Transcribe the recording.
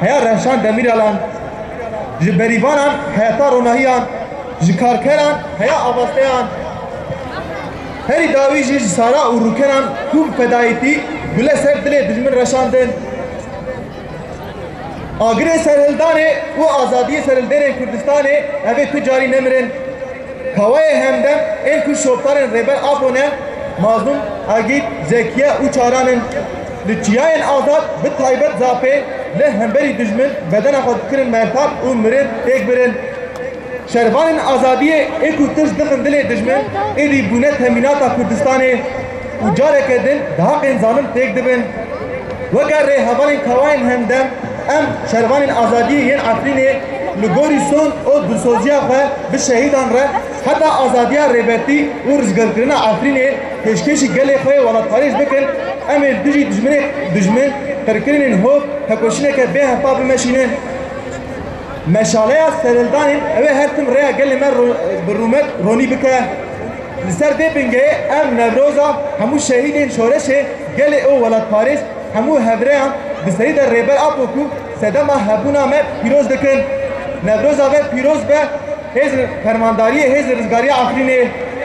heya Rehşan Demiralan, ji berivanan heyata ronahiyan, ji karkeran heya avasteyan, heri davi ji sara û rûkenan ku fedayetî gule ser dilê dijmin reşandin. Agirê serhildanê û azadiyê serhilderên Kurdistanê evê tu carî nemirin. Kawayê hemdem ên ku şoptarên rêber abone mazlum agît zekiye û çaranin. Li çiyayên azad bi taybet zapê li hemberî dijmin bedena xwe dikirin mertab û mirin têk birin. Şervanên azadiyê ê ku tişt dixin dilê dijmin êdî bûne temînata Kurdistanê û careke din di haqên zalim têk dibin. Weke rêhevalên kawayên hemdem em şervanên azadiyê yên Efrînê li gorî son û dilsoziya xwe bi şehîdan re heta azadiya rêbetî û rizgirkirina Efrînê pêşkêşî gelê xwe welatparêz bikin em ê dijî dijmin qirkirinên hov hekoşîneke bêhefa bimeşînin. Meşaleya serhildanên ew her tim rêya gelê me bi rûmet ronî bike. Li ser dê bingehê em Newroza hemû şehîdên şoreşê gelê û welatparêz hemû hevreyan bi serî de rêber apo ku sedema hebûna me pîroz dikin. Newroza ve pîroz be hêz fermandariyê hêz rizgariya Efrînê.